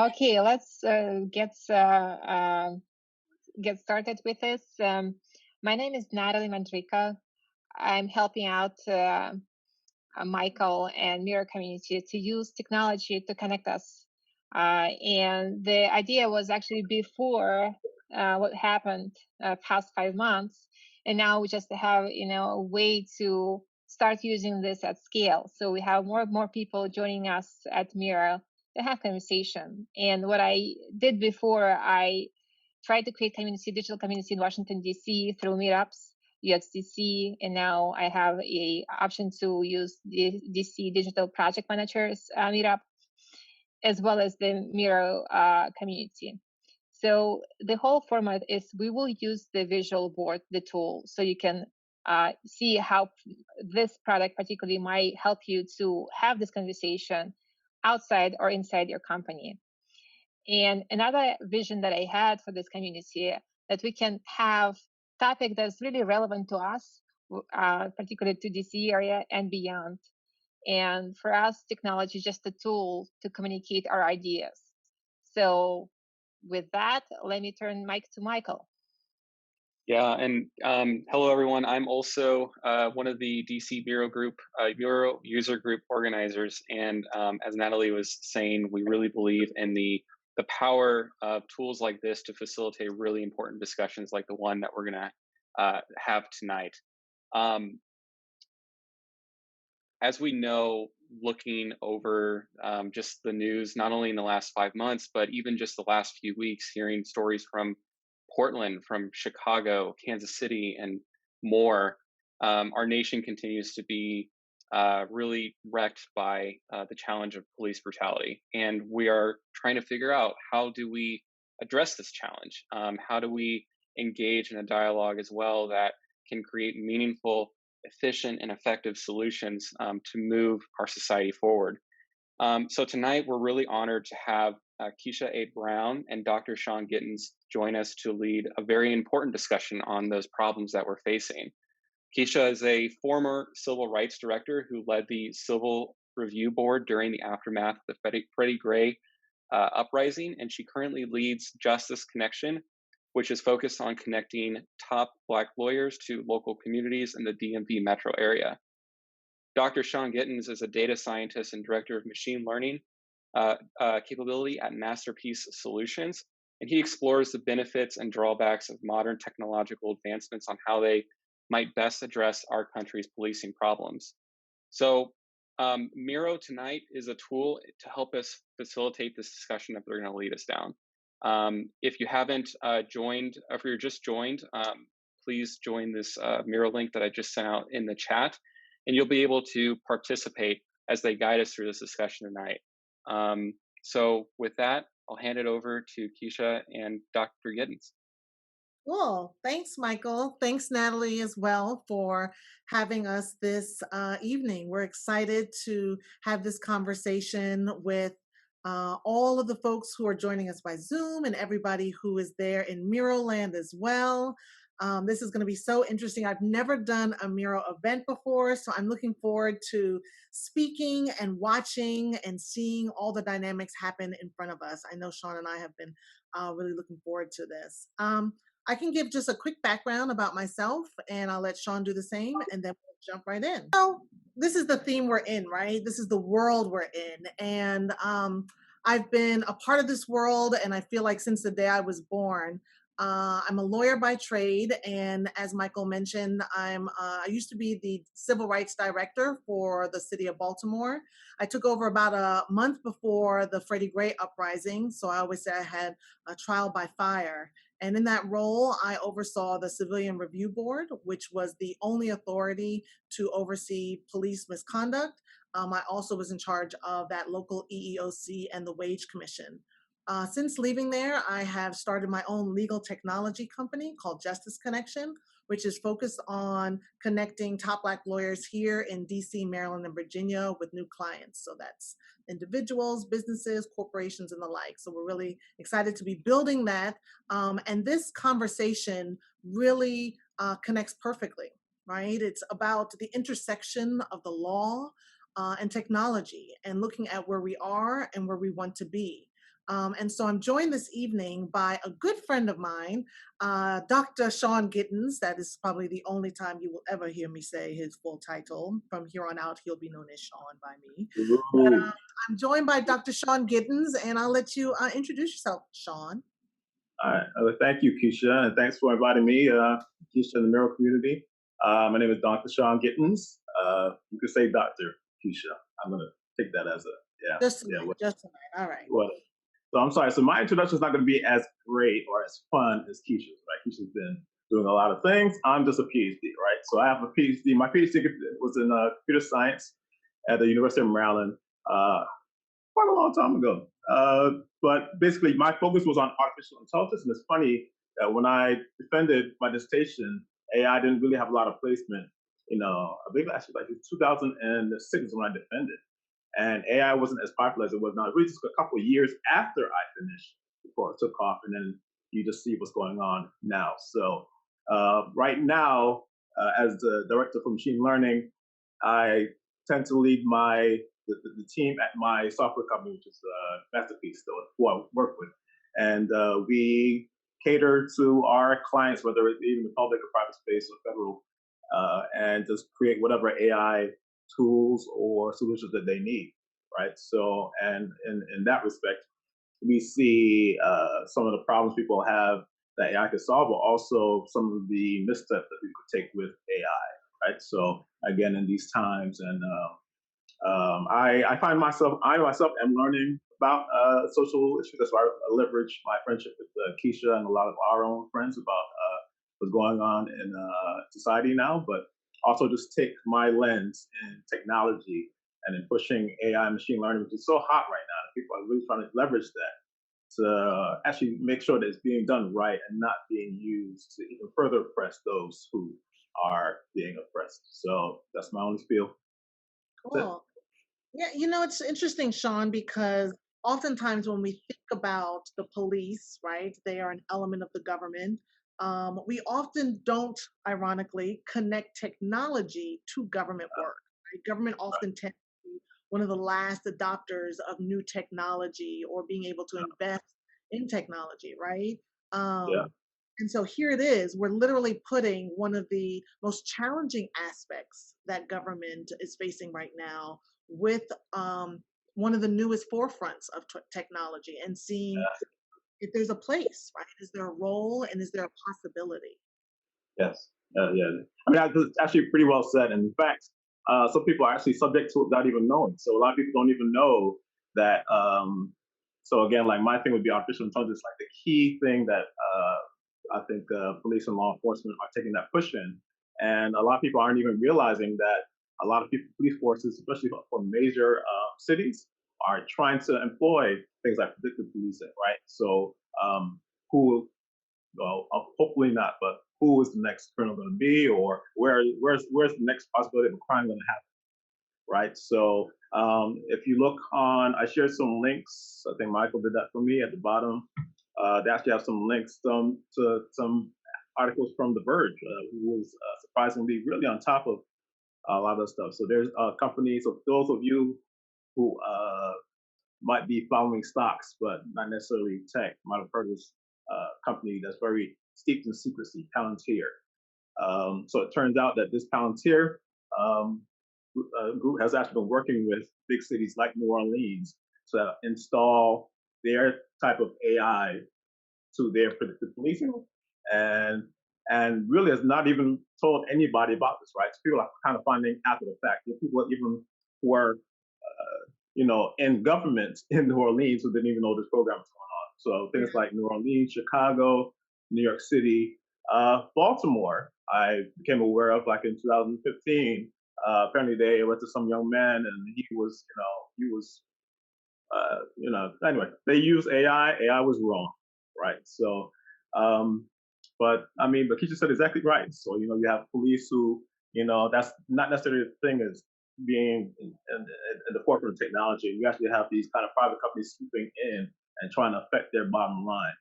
Okay, let's get started with this. My name is Natalie Mandrika. I'm helping out Michael and Mirror community to use technology to connect us. And the idea was actually before what happened past 5 months, and now we just have a way to start using this at scale. So we have more and more people joining us at Mirror to have conversation. And what I did before, I tried to create digital community in Washington D.C. through meetups, USDC, and now I have a option to use the DC Digital Project Managers meetup, as well as the Miro community. So the whole format is we will use the visual board, the tool, so you can see how this product particularly might help you to have this conversation outside or inside your company. And another vision that I had for this community, that we can have topic that's really relevant to us, particularly to DC area and beyond. And for us, technology is just a tool to communicate our ideas. So with that, let me turn mic to Michael. Yeah, and hello everyone. I'm also one of the DC Bureau user group organizers, and as Natalie was saying, we really believe in the power of tools like this to facilitate really important discussions like the one that we're gonna have tonight. As we know, looking over just the news, not only in the last 5 months, but even just the last few weeks, hearing stories from Portland, from Chicago, Kansas City, and more, our nation continues to be really wrecked by the challenge of police brutality. And we are trying to figure out, how do we address this challenge? How do we engage in a dialogue as well that can create meaningful, efficient, and effective solutions to move our society forward? So tonight, we're really honored to have Kisha A. Brown and Dr. Shaun Gittens join us to lead a very important discussion on those problems that we're facing. Kisha is a former civil rights director who led the Civil Review Board during the aftermath of the Freddie Gray uprising, and she currently leads Justice Connection, which is focused on connecting top Black lawyers to local communities in the DMV metro area. Dr. Shaun Gittens is a data scientist and director of machine learning capability at Masterpiece Solutions, and he explores the benefits and drawbacks of modern technological advancements on how they might best address our country's policing problems. So Miro tonight is a tool to help us facilitate this discussion that they're going to lead us down. If you haven't joined, if you're just joined, please join this Miro link that I just sent out in the chat, and you'll be able to participate as they guide us through this discussion tonight. So with that, I'll hand it over to Kisha and Dr. Gittens. Cool. Thanks, Michael. Thanks, Natalie, as well, for having us this evening. We're excited to have this conversation with all of the folks who are joining us by Zoom and everybody who is there in Miro land as well. This is going to be so interesting. I've never done a Miro event before, so I'm looking forward to speaking and watching and seeing all the dynamics happen in front of us. I know Shaun and I have been really looking forward to this. I can give just a quick background about myself, and I'll let Shaun do the same, and then we'll jump right in. So this is the theme we're in, right? This is the world we're in. And I've been a part of this world, and I feel like since the day I was born. I'm a lawyer by trade, and as Michael mentioned, I used to be the civil rights director for the city of Baltimore. I took over about a month before the Freddie Gray uprising, so I always say I had a trial by fire. And in that role, I oversaw the Civilian Review Board, which was the only authority to oversee police misconduct. I also was in charge of that local EEOC and the Wage Commission. Since leaving there, I have started my own legal technology company called Justice Connection, which is focused on connecting top Black lawyers here in DC, Maryland, and Virginia with new clients. So that's individuals, businesses, corporations, and the like. So we're really excited to be building that. And this conversation really connects perfectly, right? It's about the intersection of the law and technology, and looking at where we are and where we want to be. And so I'm joined this evening by a good friend of mine, Dr. Shaun Gittens. That is probably the only time you will ever hear me say his full title. From here on out, he'll be known as Shaun by me. But Ooh. I'm joined by Dr. Shaun Gittens, and I'll let you introduce yourself, Shaun. All right. Thank you, Kisha, and thanks for inviting me, Kisha, in the Miro community. My name is Dr. Shaun Gittens. You could say Dr. Kisha. I'm going to take that as a, yeah. Just Yeah. tonight, just tonight. All right. What, so I'm sorry. So my introduction is not going to be as great or as fun as Kisha's, right? Kisha's been doing a lot of things. I'm just a PhD, right? So I have a PhD. My PhD was in computer science at the University of Maryland. Quite a long time ago. But basically, my focus was on artificial intelligence. And it's funny that when I defended my dissertation, AI didn't really have a lot of placement. I believe actually like 2006 when I defended. And AI wasn't as popular as it was now. It really just a couple of years after I finished before it took off. And then you just see what's going on now. So right now, as the director for machine learning, I tend to lead the team at my software company, which is Masterpiece, who I work with. And we cater to our clients, whether it's even the public or private space or federal, and just create whatever AI tools or solutions that they need, right? So, and in that respect, we see some of the problems people have that AI could solve, but also some of the missteps that we could take with AI, right? So again, in these times, and I find I myself am learning about social issues. That's why I leverage my friendship with Kisha and a lot of our own friends about what's going on in society now, but also just take my lens in technology and in pushing AI and machine learning, which is so hot right now. People are really trying to leverage that to actually make sure that it's being done right and not being used to even further oppress those who are being oppressed. So that's my only spiel. That's it. Cool. Yeah, it's interesting, Shaun, because oftentimes when we think about the police, right, they are an element of the government. We often don't, ironically, connect technology to government work. Right? Government often tends to be one of the last adopters of new technology or being able to invest in technology, right? Yeah. And so here it is. We're literally putting one of the most challenging aspects that government is facing right now with one of the newest forefronts of technology and seeing if there's a place, right? Is there a role and is there a possibility? Yes. Yeah. I mean, it's actually pretty well said. And in fact, some people are actually subject to it without even knowing. So a lot of people don't even know that. So again, like my thing would be artificial intelligence. Like the key thing that I think police and law enforcement are taking that push in, and a lot of people aren't even realizing that a lot of people, police forces, especially for major cities, are trying to employ things like predictive policing, right? So who well, hopefully not, but who is the next criminal going to be, or where's the next possibility of a crime going to happen, right? So if you look on, I shared some links. I think Michael did that for me at the bottom. They actually have some links to some articles from The Verge, who was surprisingly really on top of a lot of that stuff. So there's companies. So those of you who might be following stocks, but not necessarily tech, might have heard of this company that's very steeped in secrecy, Palantir. So it turns out that this Palantir group has actually been working with big cities like New Orleans to install their type of AI to their predictive policing, and really has not even told anybody about this, right? So people are kind of finding after the fact. People even who are in government in New Orleans who didn't even know this program was going on. So things like New Orleans, Chicago, New York City, Baltimore, I became aware of like in 2015. Apparently they arrested some young man and anyway, they used AI. AI was wrong, right? So, but Keisha said exactly right. So, you have police who, that's not necessarily the thing is being in the forefront of technology. You actually have these kind of private companies swooping in and trying to affect their bottom line.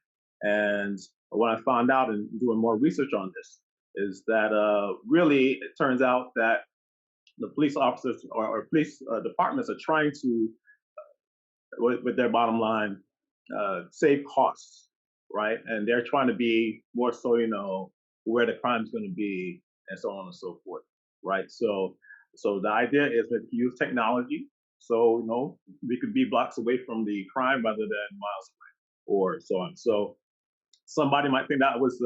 And what I found out in doing more research on this is that really it turns out that the police officers or police departments are trying to, with their bottom line, save costs, right? And they're trying to be more so, where the crime's going to be, and so on and so forth, right? So the idea is that you use technology, so we could be blocks away from the crime rather than miles away, or so on. So somebody might think that was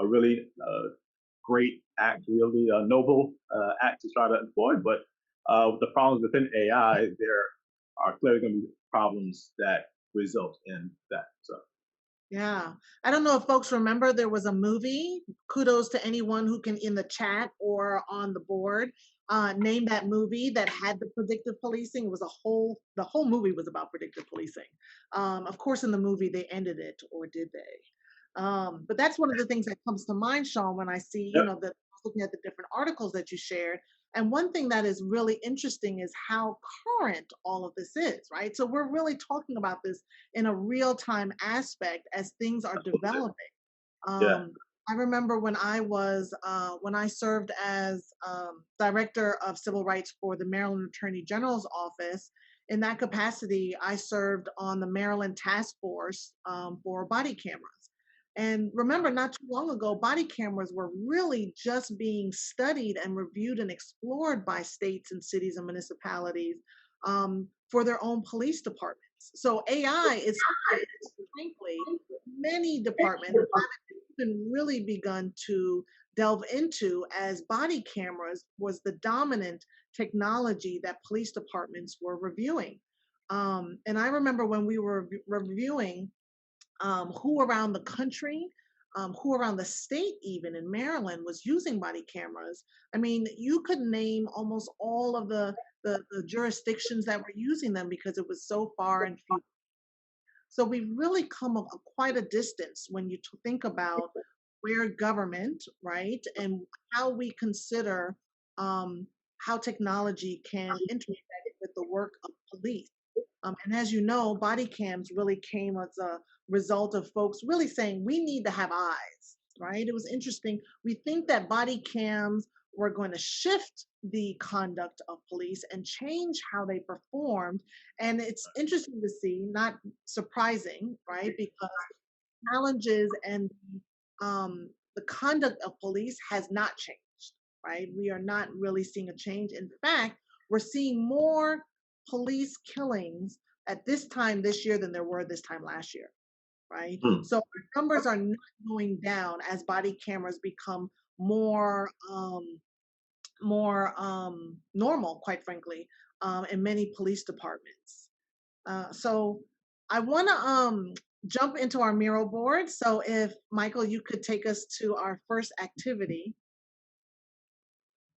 a really great act, really noble act to try to avoid, but the problems within AI, there are clearly going to be problems that result in that. So Yeah. I don't know if folks remember there was a movie. Kudos to anyone who can in the chat or on the board name that movie that had the predictive policing. It was the whole movie was about predictive policing. Of course, in the movie they ended it, or did they? But that's one of the things that comes to mind, Shaun, when I see, yep. looking at the different articles that you shared. And one thing that is really interesting is how current all of this is, right? So we're really talking about this in a real time aspect as things are developing. Yeah. I remember when when I served as director of civil rights for the Maryland Attorney General's office. In that capacity, I served on the Maryland task force for body cameras. And remember, not too long ago, body cameras were really just being studied and reviewed and explored by states and cities and municipalities for their own police departments. So AI is something, frankly, many departments haven't even really begun to delve into, as body cameras was the dominant technology that police departments were reviewing. And I remember when we were reviewing who around the country, who around the state, even in Maryland, was using body cameras. I mean, you could name almost all of the jurisdictions that were using them because it was so far and few. So we've really come quite a distance when you think about where government, right, and how we consider how technology can intersect with the work of police. And as you know, body cams really came as a result of folks really saying we need to have eyes, right? It was interesting. We think that body cams were going to shift the conduct of police and change how they performed. And it's interesting to see, not surprising, right? Because challenges and the conduct of police has not changed, right? We are not really seeing a change. In fact, we're seeing more police killings at this time this year than there were this time last year, right? Hmm. So our numbers are not going down as body cameras become more normal, quite frankly, in many police departments. So I want to jump into our mural board. So if Michael, you could take us to our first activity.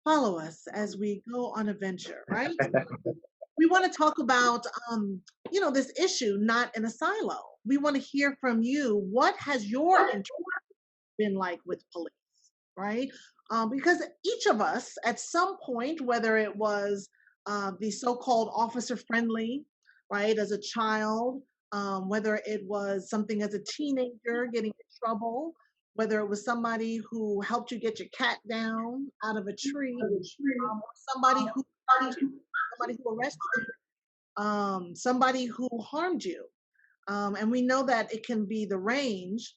Follow us as we go on a venture, right? We want to talk about, this issue not in a silo. We want to hear from you. What has your interaction been like with police, right? Because each of us, at some point, whether it was the so-called officer friendly, right, as a child, whether it was something as a teenager getting in trouble, whether it was somebody who helped you get your cat down out of a tree, or somebody who somebody who arrested you, somebody who harmed you. And we know that it can be the range,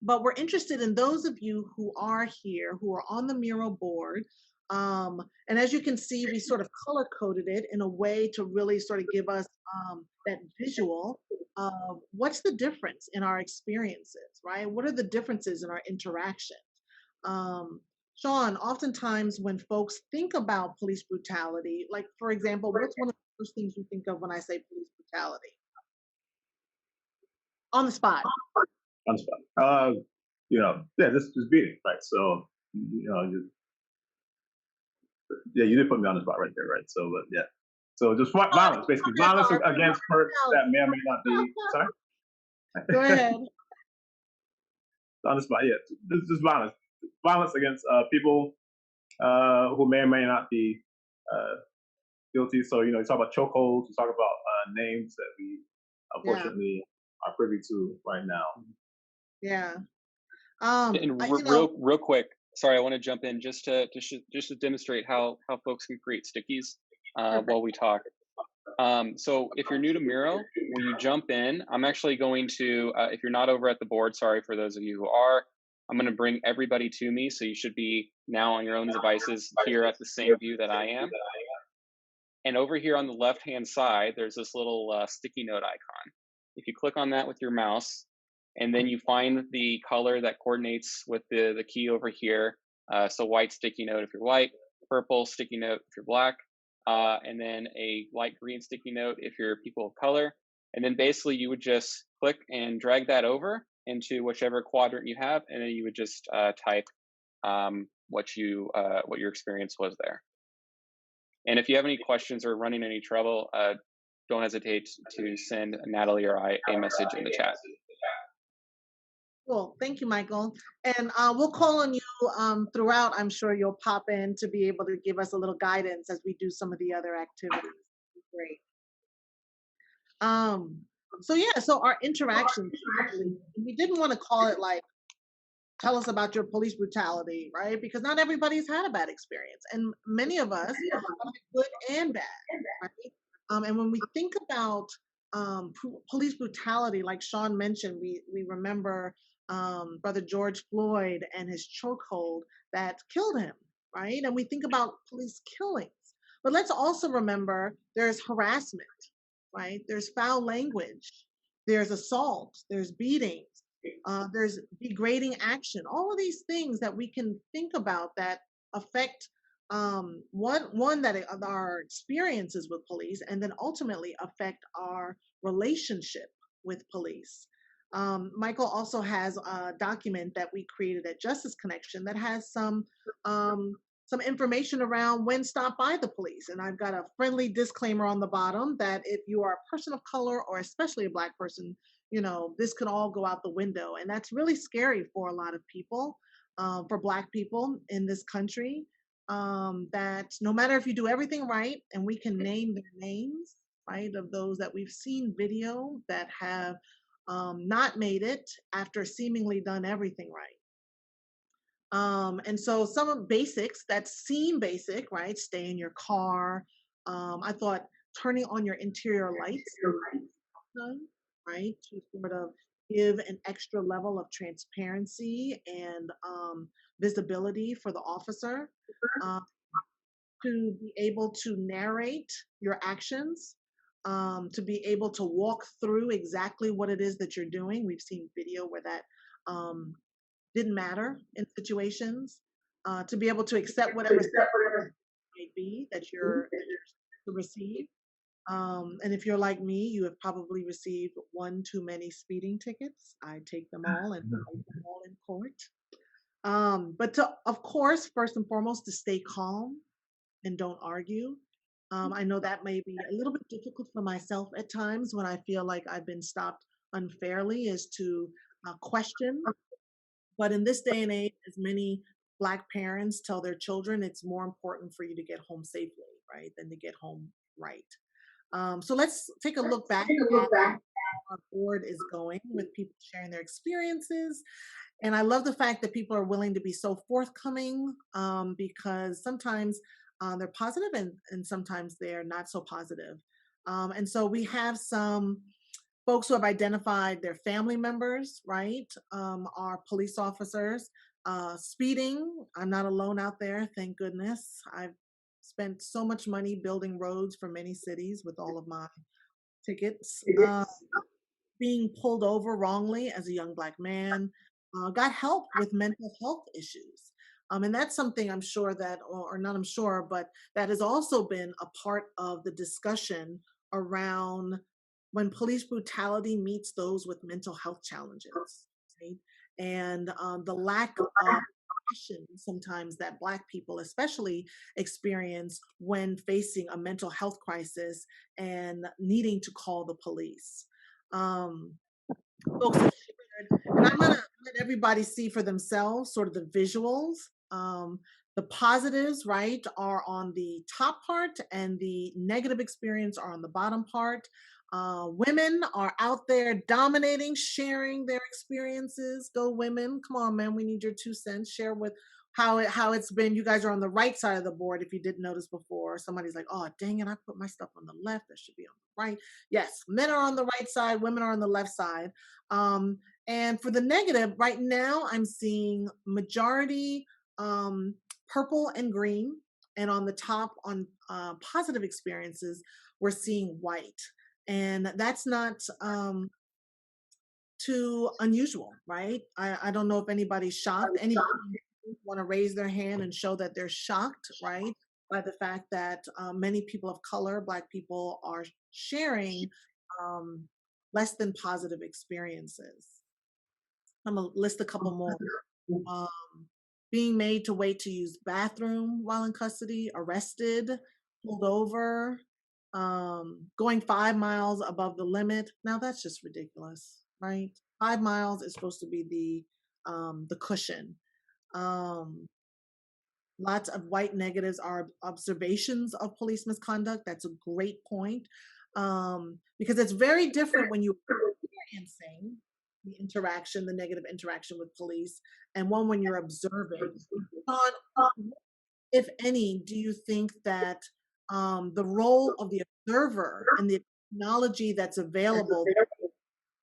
but we're interested in those of you who are here, who are on the mural board. And as you can see, we sort of color coded it in a way to really sort of give us that visual of what's the difference in our experiences, right? What are the differences in our interactions? Shaun, oftentimes when folks think about police brutality, like for example, what's one of the first things you think of when I say police brutality? On the spot. On the spot. This beating, right? So, you did put me on the spot right there, right? So, but yeah. So just violence, basically violence against persons that may or may not be. Sorry. Go ahead. On the spot, yeah. This is violence against people who may or may not be guilty. So, you talk about chokeholds, you talk about names that we unfortunately are privy to right now. Yeah. And real quick, sorry, I want to jump in just to demonstrate how folks can create stickies while we talk. So if you're new to Miro, when you jump in, I'm actually going to, if you're not over at the board, sorry for those of you who are, I'm going to bring everybody to me. So you should be now on your own devices here at the same view that I am. And over here on the left-hand side, there's this little sticky note icon. If you click on that with your mouse, and then you find the color that coordinates with the key over here. So white sticky note if you're white, purple sticky note if you're black, and then a light green sticky note if you're people of color. And then basically you would just click and drag that over into whichever quadrant you have, and then you would just type what your experience was there. And if you have any questions or running any trouble, don't hesitate to send Natalie or I a message in the chat. Cool. Thank you, Michael. And we'll call on you throughout. I'm sure you'll pop in to be able to give us a little guidance as we do some of the other activities. Great. So yeah, so our interaction, we didn't want to call it like, tell us about your police brutality, right? Because not everybody's had a bad experience. And many of us have good and bad, right? And when we think about police brutality, like Shaun mentioned, we remember Brother George Floyd and his chokehold that killed him, right? And we think about police killings. But let's also remember there's harassment, right? There's foul language, there's assault, there's beatings, there's degrading action. All of these things that we can think about that affect one that our experiences with police, and then ultimately affect our relationship with police. Michael also has a document that we created at Justice Connection that has some information around when stopped by the police. And I've got a friendly disclaimer on the bottom that if you are a person of color, or especially a Black person, you know, this could all go out the window. And that's really scary for a lot of people, for Black people in this country, that no matter if you do everything right, and we can name their names, right, of those that we've seen video that have not made it after seemingly done everything right. And so some of basics that seem basic, right? Stay in your car. I thought turning on your interior lights, right? To sort of give an extra level of transparency and visibility for the officer, to be able to narrate your actions, to be able to walk through exactly what it is that you're doing. We've seen video where that didn't matter in situations, to be able to accept whatever might be that you're to receive. And if you're like me, you have probably received one too many speeding tickets. I take them all and fight them all in court. But to, of course, first and foremost, to stay calm and don't argue. I know that may be a little bit difficult for myself at times when I feel like I've been stopped unfairly, is to question. But in this day and age, as many Black parents tell their children, it's more important for you to get home safely, right, than to get home right. So let's take a look back at how our board is going with people sharing their experiences. And I love the fact that people are willing to be so forthcoming, because sometimes they're positive, and sometimes they're not so positive. And so we have some folks who have identified their family members, right? Our police officers. Speeding, I'm not alone out there, thank goodness. I've spent so much money building roads for many cities with all of my tickets. Being pulled over wrongly as a young Black man, got help with mental health issues. And that's something I'm sure that, or not I'm sure, but that has also been a part of the discussion around when police brutality meets those with mental health challenges, right? And the lack of compassion sometimes that Black people especially experience when facing a mental health crisis and needing to call the police. Folks have shared, and I'm gonna let everybody see for themselves sort of the visuals. The positives, right, are on the top part, and the negative experience are on the bottom part. Women are out there dominating, sharing their experiences. Go women! Come on, man, we need your 2 cents. Share how it's been. You guys are on the right side of the board. If you didn't notice before, somebody's like, "Oh, dang it, I put my stuff on the left. That should be on the right." Yes, men are on the right side, women are on the left side. And for the negative, right now, I'm seeing majority purple and green, and on the top on positive experiences, we're seeing white, and that's not too unusual, right? I don't know if anybody's shocked. Anybody want to raise their hand and show that they're shocked, right, by the fact that many people of color, Black people, are sharing um, less than positive experiences. I'm gonna list a couple more. Um, Being made to wait to use bathroom while in custody, arrested, pulled over, going 5 miles above the limit. Now that's just ridiculous, right? 5 miles is supposed to be the cushion. Um, Lots of white negatives are observations of police misconduct. That's a great point, because it's very different when you're experiencing the interaction, the negative interaction with police, and one when you're observing. Sean, if any, do you think that the role of the observer and the technology that's available,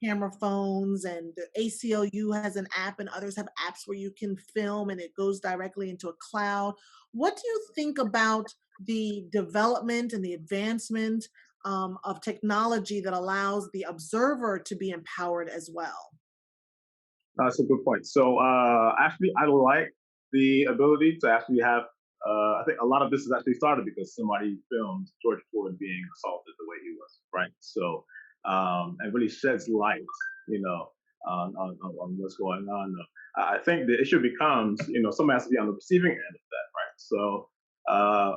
camera phones, and the ACLU has an app and others have apps where you can film and it goes directly into a cloud. What do you think about the development and the advancement of technology that allows the observer to be empowered as well? That's a good point. So actually, I like the ability to actually have. I think a lot of this is actually started because somebody filmed George Floyd being assaulted the way he was, right? So and really sheds light, you know, on what's going on. I think the issue becomes, someone has to be on the receiving end of that, right? So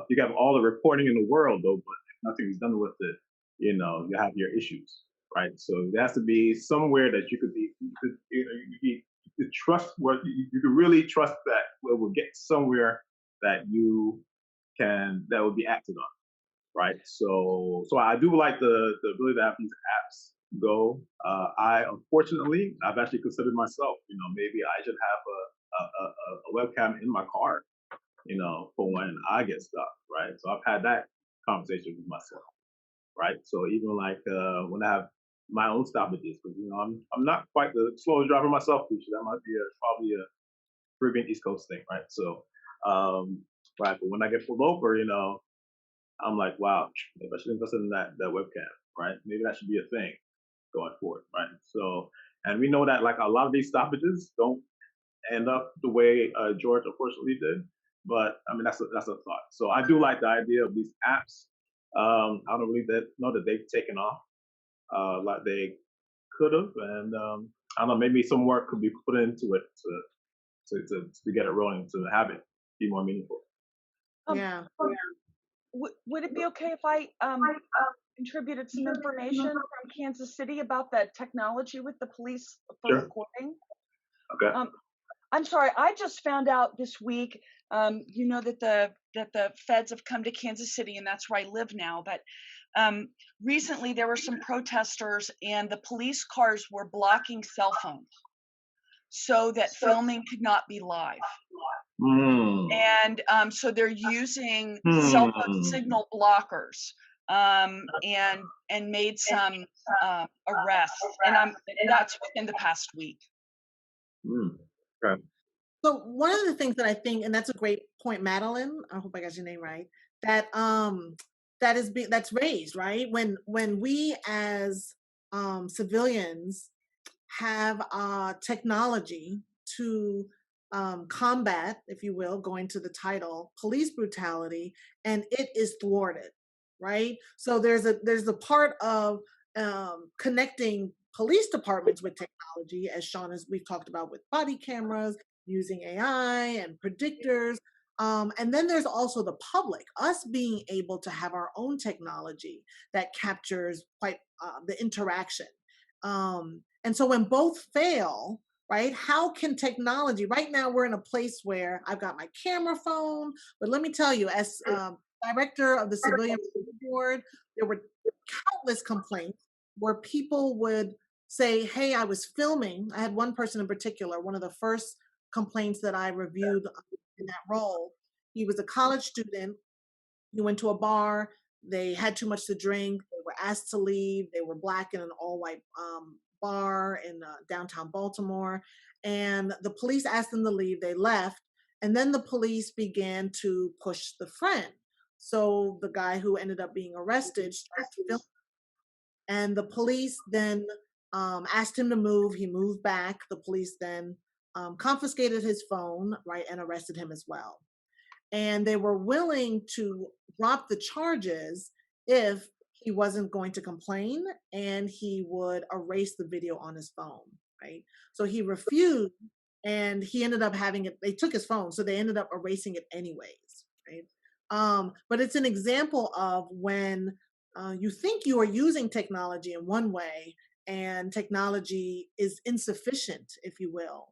you have all the reporting in the world, though, but if nothing's done with it, you have your issues, right? So there has to be somewhere that you could be, you could trust what you could really trust that it will get somewhere that that will be acted on, right? So I do like the ability to have these apps go. I unfortunately I've actually considered myself, maybe I should have a webcam in my car, for when I get stuck, right? So I've had that conversation with myself, right? So even like when I have my own stoppages, because I'm not quite the slowest driver myself, Keisha. That might be probably a Caribbean East Coast thing, right? So, right, but when I get pulled over, I'm like, wow, maybe I should invest in that webcam, right? Maybe that should be a thing going forward, right? So, and we know that like a lot of these stoppages don't end up the way George unfortunately did, but I mean that's a thought. So I do like the idea of these apps. I don't really know that they've taken off like they could have, and I don't know, maybe some work could be put into it to get it rolling, to have it be more meaningful. Um, Yeah. would it be okay if I contributed some information from Kansas City about the technology with the police for Sure. recording? Okay. I'm sorry, I just found out this week, that the feds have come to Kansas City, and that's where I live now. But recently there were some protesters, and the police cars were blocking cell phones so that filming could not be live. And so they're using cell phone signal blockers, and made some arrests, and that's within the past week. Okay. So one of the things that I think, and that's a great point, Madeline, I hope I got your name right, that that's raised, right? When we as civilians have technology to combat, if you will, going to the title, police brutality, and it is thwarted, right? So there's a part of connecting police departments with technology, as Sean, as we've talked about, with body cameras, using AI and predictors. And then there's also the public, us being able to have our own technology that captures quite the interaction. And so when both fail, right, how can technology, right now we're in a place where I've got my camera phone, but let me tell you, as director of the Civilian Board, there were countless complaints where people would say, hey, I was filming. I had one person in particular, one of the first complaints that I reviewed in that role. He was a college student. He went to a bar. They had too much to drink. They were asked to leave. They were Black in an all-white bar in downtown Baltimore. And the police asked them to leave. They left. And then the police began to push the friend. So the guy who ended up being arrested started filming. And the police then asked him to move. He moved back. The police then confiscated his phone, right, and arrested him as well. And they were willing to drop the charges if he wasn't going to complain and he would erase the video on his phone, right? So he refused, and he ended up having it. They took his phone, so they ended up erasing it anyways, right? But it's an example of when you think you are using technology in one way and technology is insufficient, if you will.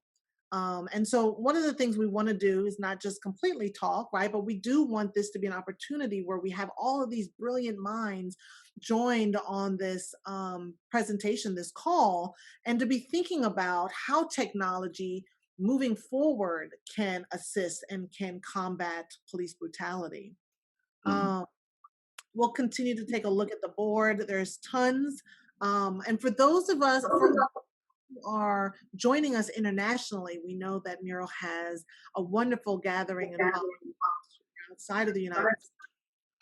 And so one of the things we want to do is not just completely talk, right? But we do want this to be an opportunity where we have all of these brilliant minds joined on this presentation, this call, and to be thinking about how technology moving forward can assist and can combat police brutality. We'll continue to take a look at the board. There's tons. And for those of us, who are joining us internationally, we know that Mural has a wonderful gathering and outside of the United States.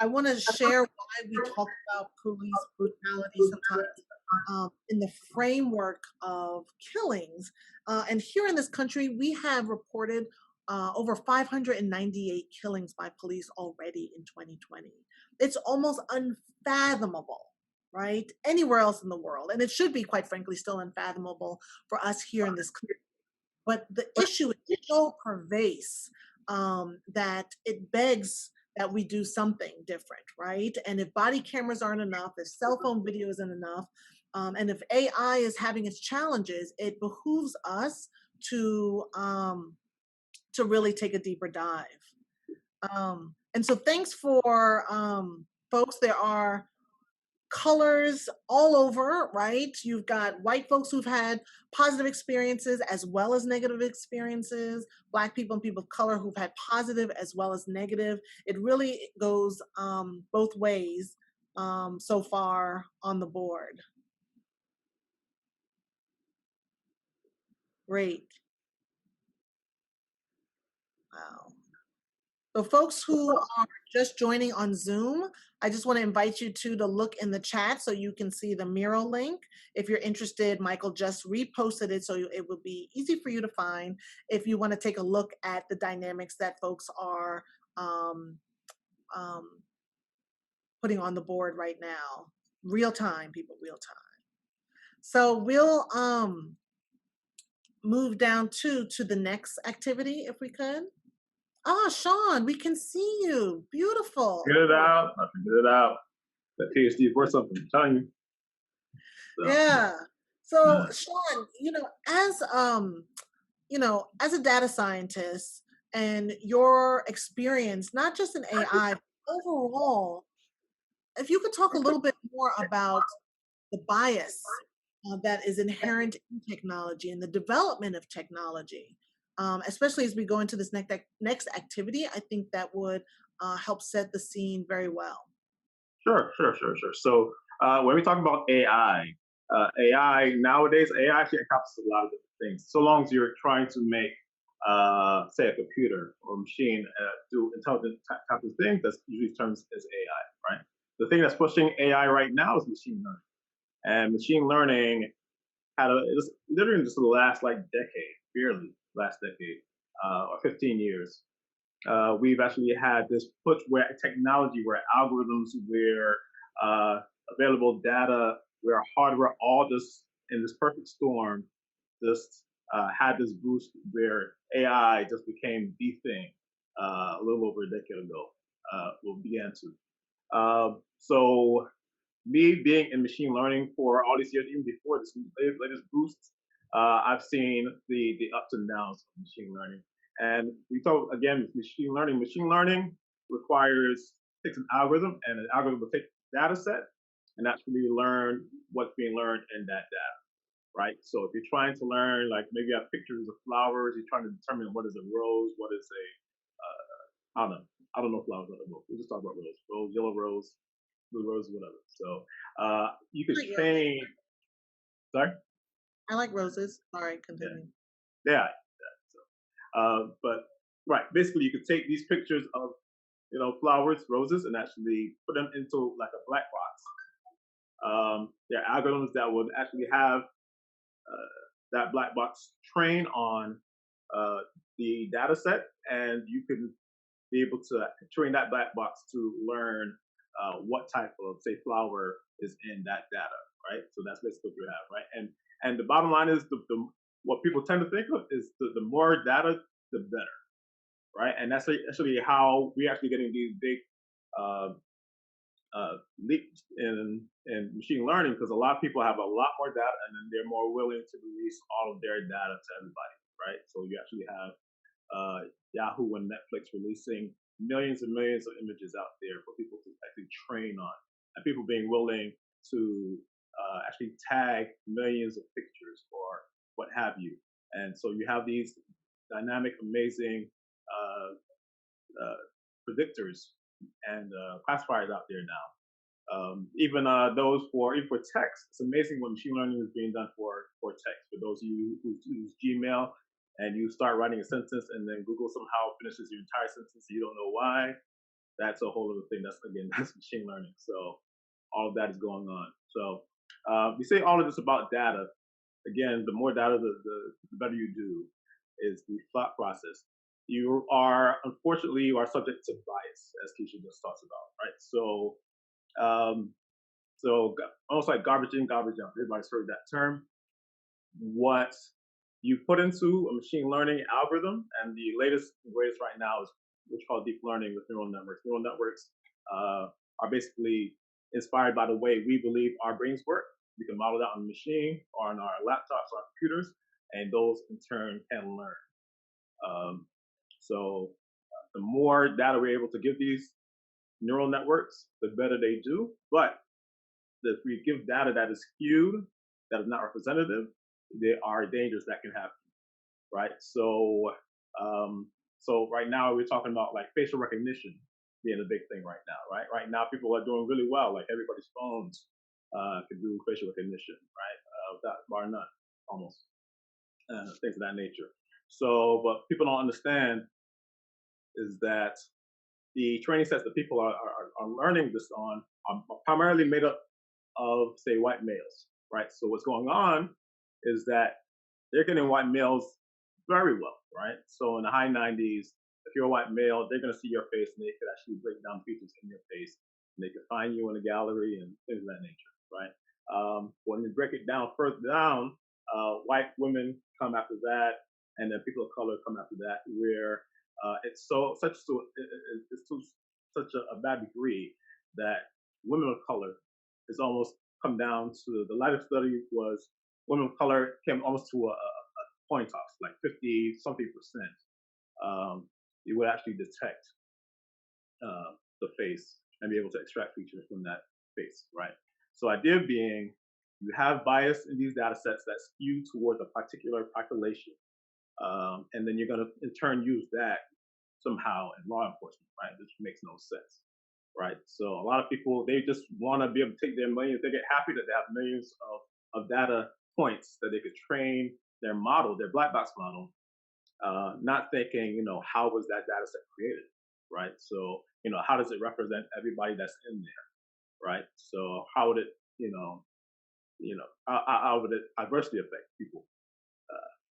I want to share why we talk about police brutality sometimes in the framework of killings. And here in this country, we have reported over 598 killings by police already in 2020. It's almost unfathomable, right? Anywhere else in the world. And it should be, quite frankly, still unfathomable for us here in this country. But the issue is so pervasive that it begs that we do something different, right? And if body cameras aren't enough, if cell phone video isn't enough, and if AI is having its challenges, it behooves us to really take a deeper dive. And so thanks for folks. There are colors all over, right? You've got white folks who've had positive experiences as well as negative experiences, Black people and people of color who've had positive as well as negative. It really goes both ways so far on the board. Great. Wow. So folks who are just joining on Zoom, I just want to invite you to look in the chat so you can see the Miro link. If you're interested, Michael just reposted it so it will be easy for you to find if you want to take a look at the dynamics that folks are putting on the board right now. Real time, people, real time. So we'll move down to the next activity if we could. Ah, Shaun, we can see you. Beautiful. Get it out. I can get it out. That PhD is worth something, I'm telling you. So, yeah. So, Shaun, as a data scientist and your experience, not just in AI, but overall, if you could talk a little bit more about the bias that is inherent in technology and the development of technology, especially as we go into this next activity, I think that would help set the scene very well. Sure. So when we talk about AI, AI nowadays, AI actually encompasses a lot of different things. So long as you're trying to make, say, a computer or a machine do intelligent type of things, that's usually termed as AI, right? The thing that's pushing AI right now is machine learning. And machine learning it's literally just the last decade, barely last decade, or 15 years. We've actually had this push where technology, where algorithms, where available data, where hardware, all just in this perfect storm, just had this boost where AI just became the thing a little over a decade ago. Began to. So me being in machine learning for all these years, even before this latest boost, I've seen the ups and downs of machine learning. And we talk again with machine learning. Machine learning takes an algorithm, and an algorithm will take a data set and actually learn what's being learned in that data, right? So if you're trying to learn, maybe you have pictures of flowers, you're trying to determine what is a rose, what is I don't know. I don't know flowers on the book. We'll just talk about rose. Rose, yellow rose, blue rose, whatever. So you could I like roses. train. Sorry. I like roses. All right, Yeah. continue. Yeah. But right, basically, you could take these pictures of flowers, roses, and actually put them into like a black box. There are algorithms that would actually have that black box train on the data set, and you can be able to train that black box to learn what type of, say, flower is in that data, right? So that's basically what you have, right? And the bottom line is the what people tend to think of is the more data, the better, right? And that's actually how we're actually getting these big uh, leaps in machine learning, because a lot of people have a lot more data, and then they're more willing to release all of their data to everybody, right? So you actually have Yahoo and Netflix releasing millions and millions of images out there for people to actually train on, and people being willing to actually tag millions of pictures or what have you. And so you have these dynamic, amazing predictors and classifiers out there now. Even those even for text, it's amazing what machine learning is being done for text. For those of you who use Gmail and you start writing a sentence and then Google somehow finishes your entire sentence and you don't know why, that's a whole other thing. That's machine learning. So all of that is going on. So we say all of this about data. Again, the more data, the better you do. Is the thought process. You are unfortunately subject to bias, as Kisha just talks about, right? So so almost like garbage in, garbage out. Everybody's heard that term. What you put into a machine learning algorithm, and the latest and greatest right now is what's called deep learning with neural networks. Neural networks are basically inspired by the way we believe our brains work. We can model that on the machine or on our laptops or our computers, and those in turn can learn. So the more data we're able to give these neural networks, the better they do. But if we give data that is skewed, that is not representative, there are dangers that can happen, right? So, so right now we're talking about like facial recognition being a big thing right now, right? Right now people are doing really well. Like everybody's phones can do facial recognition, right? Without bar none, almost things of that nature. So, but people don't understand is that the training sets that people are learning this on are primarily made up of, say, white males, right? So what's going on is that they're getting white males very well, right? So in the high 90s, if you're a white male, they're going to see your face and they could actually break down features in your face, and they could find you in a gallery and things of that nature, right? When you break it down further down, white women come after that, and then people of color come after that, where it's to such a bad degree that women of color is almost come down to, the latest study was women of color came almost to a coin toss, like 50 something percent. You would actually detect the face and be able to extract features from that face, right? So idea being, you have bias in these data sets that skew towards a particular population, and then you're going to in turn use that somehow in law enforcement, right? Which makes no sense, right? So a lot of people, they just want to be able to take their millions. They get happy that they have millions of data points that they could train their model, their black box model, not thinking, how was that data set created, right? So, how does it represent everybody that's in there, right? So how would it, how would it adversely affect people,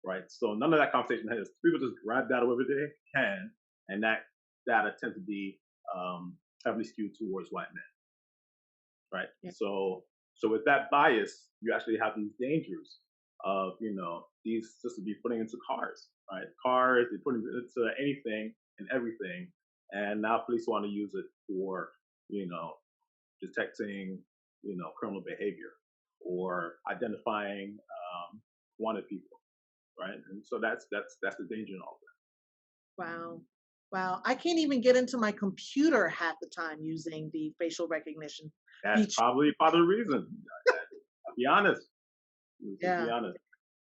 right? So none of that conversation has. People just grab data wherever they can, and that data tends to be heavily skewed towards white men, right? Yeah. So with that bias, you actually have these dangers of these systems be putting into cars, right? Cars, they put into anything and everything, and now police want to use it for detecting criminal behavior or identifying wanted people, right? And so that's the danger in all that. Wow. Wow. I can't even get into my computer half the time using the facial recognition That's feature. probably part of the reason. I'll be honest. Yeah. Be honest.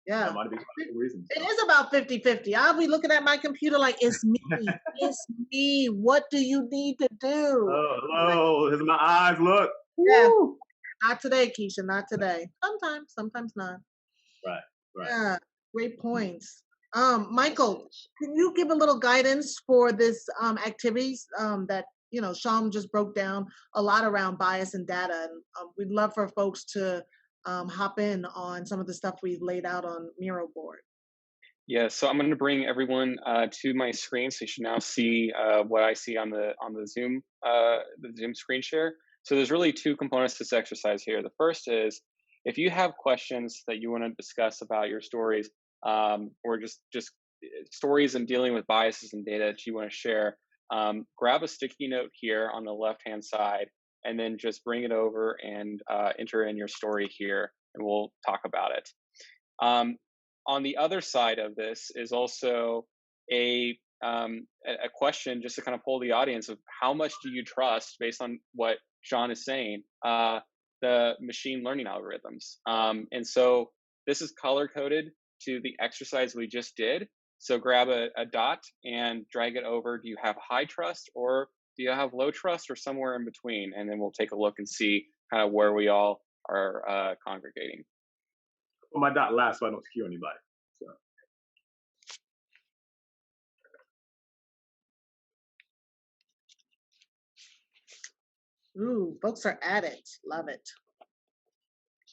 Yeah. That might be one of the reasons. It is about 50-50. I'll be looking at my computer like, it's me. It's me. What do you need to do? Oh, Like, hello. Here's my eyes. Look. yeah. Woo! Not today, Kisha. Not today. Sometimes not. Right. Right. Yeah. Great points. Michael, can you give a little guidance for this activities that Shaun just broke down a lot around bias and data, and we'd love for folks to hop in on some of the stuff we've laid out on Miro board. Yeah, so I'm going to bring everyone to my screen, so you should now see what I see on the Zoom screen share. So there's really two components to this exercise here. The first is if you have questions that you want to discuss about your stories, or just stories and dealing with biases and data that you want to share, grab a sticky note here on the left-hand side, and then just bring it over and enter in your story here, and we'll talk about it. On the other side of this is also a question just to kind of poll the audience of how much do you trust, based on what Shaun is saying, the machine learning algorithms. And so this is color coded to the exercise we just did. So grab a dot and drag it over. Do you have high trust, or do you have low trust, or somewhere in between? And then we'll take a look and see kind of where we all are congregating. Put my dot last so I don't skew anybody. So. Ooh, folks are at it. Love it.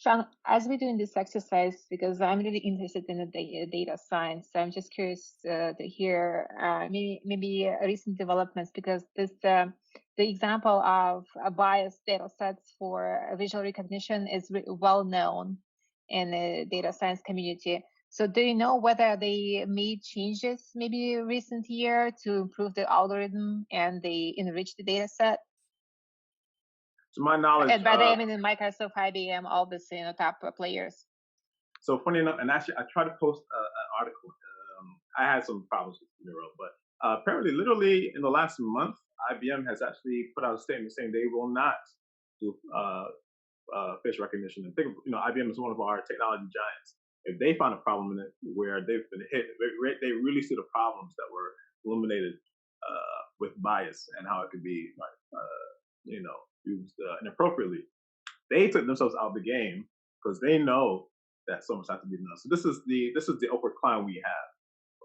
Shaun, as we're doing this exercise, because I'm really interested in the data science, so I'm just curious to hear maybe recent developments, because this the example of biased data sets for visual recognition is well known in the data science community. So do you know whether they made changes maybe recent year to improve the algorithm and they enrich the data set? To my knowledge, And by that I mean in Microsoft, IBM, all the top players. So funny enough, and actually, I tried to post an article. I had some problems with Miro, but apparently, literally in the last month, IBM has actually put out a statement saying they will not do face recognition. And think, IBM is one of our technology giants. If they find a problem in it where they've been hit, they really see the problems that were illuminated with bias and how it could be, used inappropriately. They took themselves out of the game because they know that so much has to be done. So this is the upward climb we have,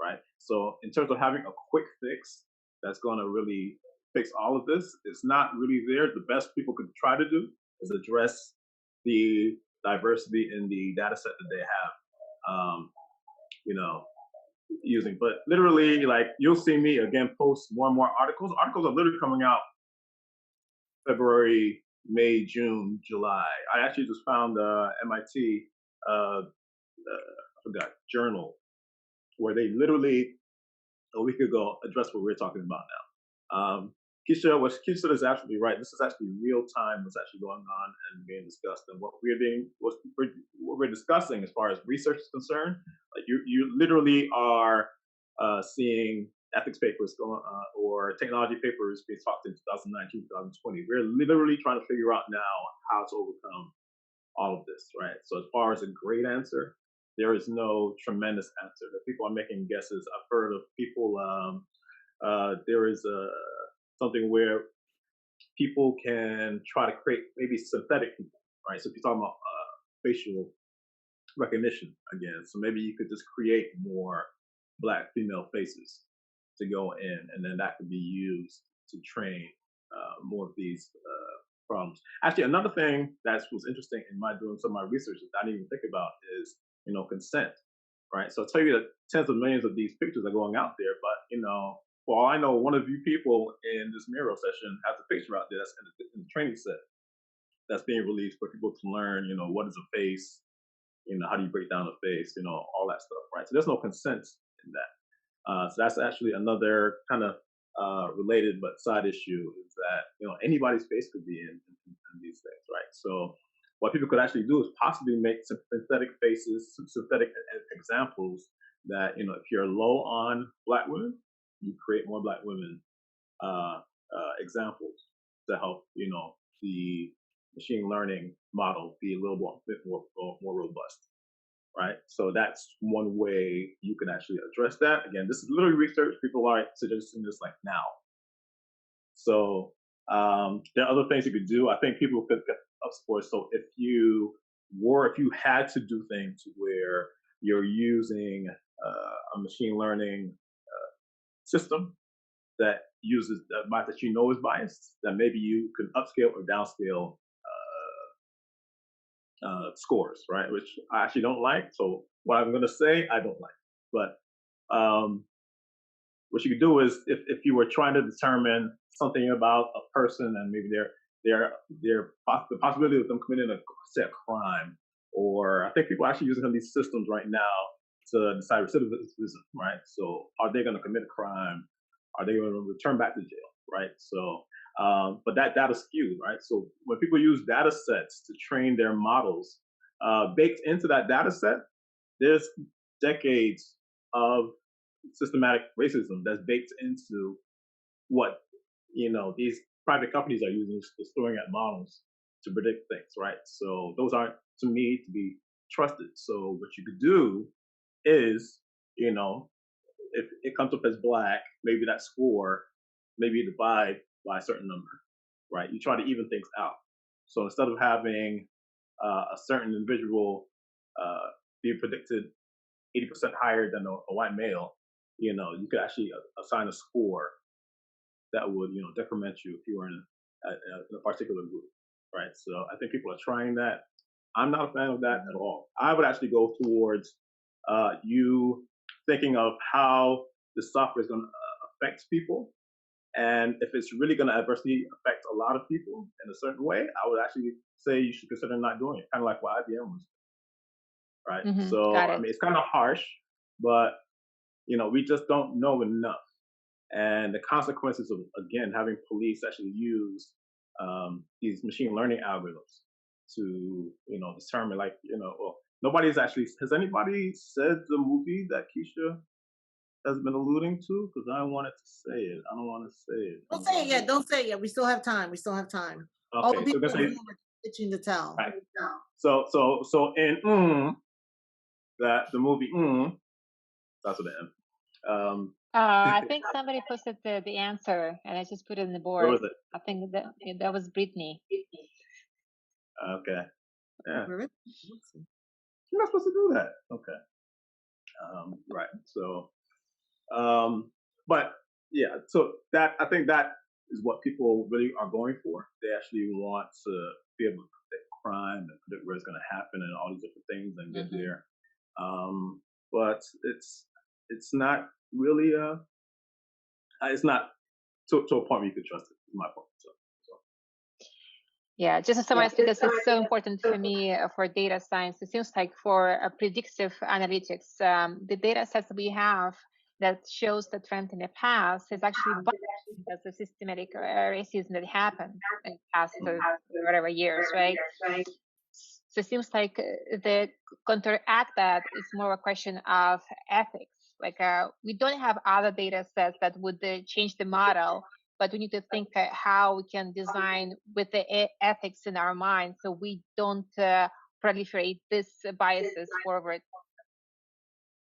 right? So in terms of having a quick fix that's going to really fix all of this, it's not really there. The best people could try to do is address the diversity in the data set that they have, using. But literally, like, you'll see me again post more and more articles. Articles are literally coming out February, May, June, July. I actually just found MIT, I forgot, journal, where they literally a week ago addressed what we're talking about now. Kisha is absolutely right. This is actually real time what's actually going on and being discussed. And what we're discussing as far as research is concerned, like you literally are seeing ethics papers going or technology papers being talked in 2019, 2020. We're literally trying to figure out now how to overcome all of this, right? So as far as a great answer, there is no tremendous answer. The people are making guesses. I've heard of people. There is something where people can try to create maybe synthetic people, right? So if you're talking about facial recognition again, so maybe you could just create more Black female faces to go in, and then that could be used to train more of these problems. Actually, another thing that was interesting in my doing some of my research that I didn't even think about is, consent, right? So I'll tell you that tens of millions of these pictures are going out there, but, for all I know, one of you people in this Miro session has a picture out there that's in the training set that's being released for people to learn, what is a face, how do you break down a face, all that stuff, right? So there's no consent in that. So that's actually another kind of related but side issue, is that anybody's face could be in these things, right? So what people could actually do is possibly make some synthetic faces, some synthetic examples that if you're low on Black women, you create more Black women examples to help the machine learning model be a little bit more robust. right? So that's one way you can actually address that. Again, this is literally research. People are suggesting this like now. So there are other things you could do. I think people could get up scores. So if you had to do things where you're using a machine learning system that uses that you know is biased, then maybe you can upscale or downscale scores, right? Which I actually don't like. So what I'm going to say, I don't like. But what you could do is, if you were trying to determine something about a person and maybe the possibility of them committing a crime, or I think people are actually using these systems right now to decide recidivism, right? So are they going to commit a crime? Are they going to return back to jail, right? So, but that data's skewed, right? So when people use data sets to train their models, baked into that data set, there's decades of systematic racism that's baked into what these private companies are using to storing at models to predict things, right? So those aren't, to me, to be trusted. So what you could do is, if it comes up as black, maybe that score, maybe you divide by a certain number, right? You try to even things out. So instead of having a certain individual be predicted 80% higher than a white male, you could actually assign a score that would, decrement you if you were in a particular group, right? So I think people are trying that. I'm not a fan of that at all. I would actually go towards you thinking of how the software is going to affect people. And if it's really going to adversely affect a lot of people in a certain way, I would actually say you should consider not doing it, kind of like what IBM was, right? So, Got I it. mean, it's kind of harsh, but, we just don't know enough. And the consequences of, again, having police actually use these machine learning algorithms to, determine, like, well, has anybody said the movie that Kisha has been alluding to? Because I wanted to say it. I don't want to say it. Don't say it yet. Don't say it yet. We still have time. We still have time. All the Okay, so people we're gonna say, are itching to tell. right. So in that the movie starts with an M. I think somebody posted the answer, and I just put it in the Where board. was it? I think that was Brittany. Okay. Yeah. Where is it? You're not supposed to do that. Okay. Right. So, but yeah. So that, I think that is what people really are going for. They actually want to be able to predict crime and predict where it's going to happen and all these different things and get there. But it's not really it's not to a point where you could trust it. Is my point. So. Yeah, just to summarize, because it's so important for me for data science. It seems like for predictive analytics, the data sets we have that shows the trend in the past is actually as the systematic racism that happened in the past whatever years, right? So it seems like the counteract that is more a question of ethics. Like we don't have other data sets that would change the model, but we need to think how we can design with the ethics in our mind so we don't proliferate these biases forward.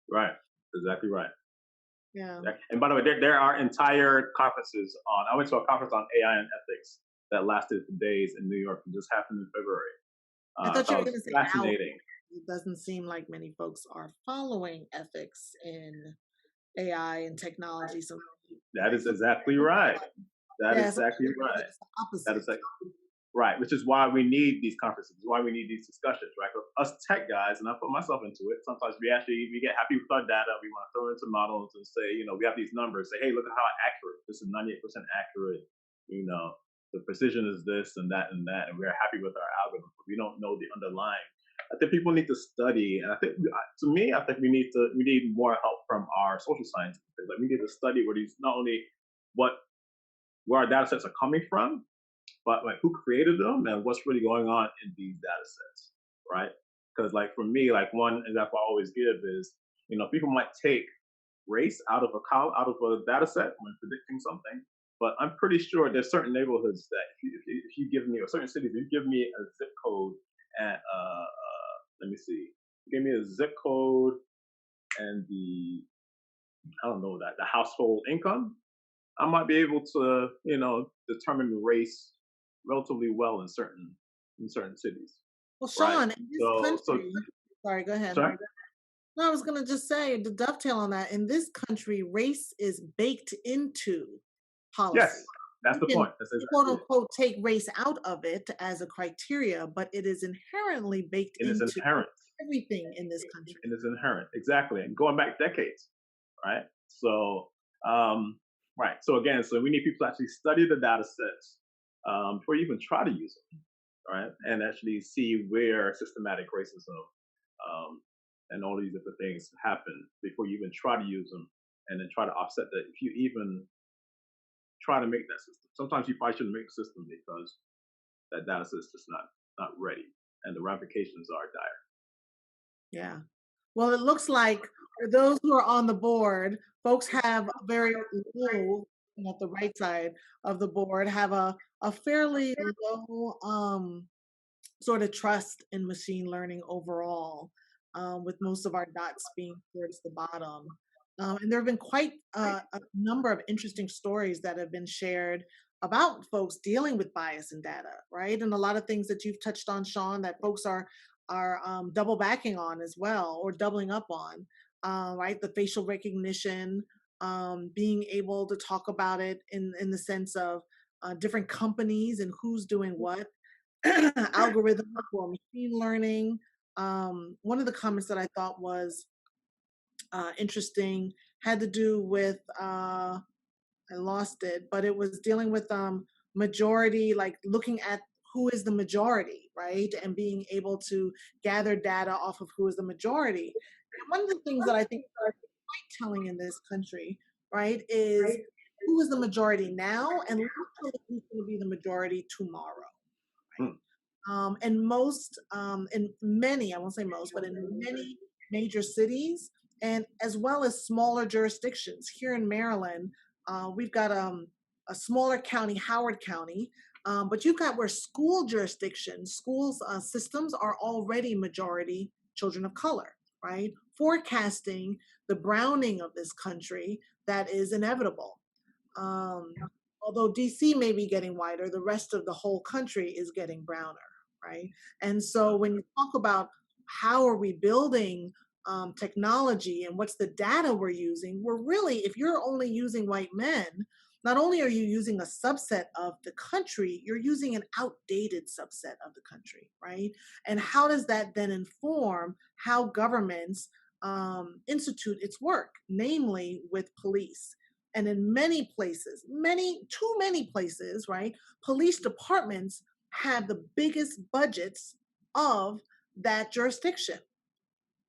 Right. Exactly right. Yeah. And by the way, there are entire conferences on. I went to a conference on AI and ethics that lasted for days in New York. It just happened in February. I thought you were That going was to say fascinating. it doesn't seem like many folks are following ethics in AI and technology. So That is exactly right. That is exactly right. That is right, which is why we need these conferences, why we need these discussions, right? Us tech guys, and I put myself into it, sometimes we get happy with our data, we want to throw into models and say, we have these numbers, say, hey, look at how accurate, this is 98% accurate, the precision is this and that, and we're happy with our algorithm, but we don't know the underlying. I think people need to study, and I think, to me, I think we need more help from our social scientists. Like, we need to study where these, not only where our data sets are coming from, but like who created them and what's really going on in these data sets, right? Because like for me, like one example I always give is, people might take race out of a data set when predicting something, but I'm pretty sure there's certain neighborhoods that if you give me, or certain cities, if you give me a zip code and let me see, give me a zip code and the, I don't know, that the household income, I might be able to, determine race relatively well in certain cities, Well, right? Shaun, in this So country, sorry, go ahead. sorry. No, I was going to just say, to dovetail on that, in this country, race is baked into Yes, policy. that's You the can, point. That's quote exactly it. unquote, take race out of it as a criteria, but it is inherently baked And it's into inherent. everything in this country. And it's inherent. Exactly. And going back decades, right? So, right. So again, so we need people to actually study the data sets before you even try to use them, right? And actually see where systematic racism and all these different things happen before you even try to use them, and then try to offset that. If you even try to make that system, sometimes you probably shouldn't make a system because that data set is just not ready, and the ramifications are dire. Yeah. Well, it looks like for those who are on the board, folks have a very low, at the right side of the board, have a fairly low sort of trust in machine learning overall, with most of our dots being towards the bottom. And there have been quite a number of interesting stories that have been shared about folks dealing with bias in data, right? And a lot of things that you've touched on, Shaun, that folks are double backing on as well, or doubling up on, right? The facial recognition, being able to talk about it in the sense of different companies and who's doing what, algorithms or machine learning. One of the comments that I thought was interesting had to do with, I lost it, but it was dealing with majority, like looking at who is the majority, right? And being able to gather data off of who is the majority. And one of the things that I think is quite telling in this country, right, is who is the majority now, and literally who's going to be the majority tomorrow. Hmm. In many, I won't say most, but in many major cities, and as well as smaller jurisdictions. Here in Maryland, we've got a smaller county, Howard County, but you've got where school jurisdictions, schools systems are already majority children of color, right? Forecasting the browning of this country that is inevitable. Um, Although DC may be getting whiter, the rest of the whole country is getting browner, right? And so when you talk about how are we building technology and what's the data we're using, we're really, if you're only using white men, not only are you using a subset of the country, you're using an outdated subset of the country, right? And how does that then inform how governments institute its work, namely with police? And in many places, too many places, right? Police departments have the biggest budgets of that jurisdiction.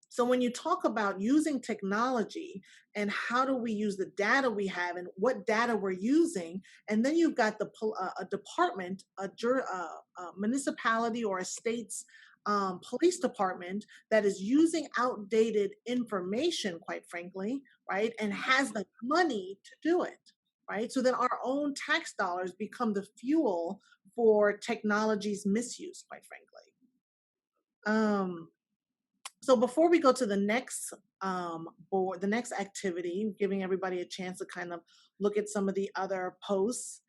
So when you talk about using technology and how do we use the data we have and what data we're using, and then you've got a department, a municipality or a state's police department that is using outdated information, quite frankly, right, and has the money to do it, right? So then our own tax dollars become the fuel for technology's misuse, quite frankly. So before we go to the next board, the next activity, giving everybody a chance to kind of look at some of the other posts,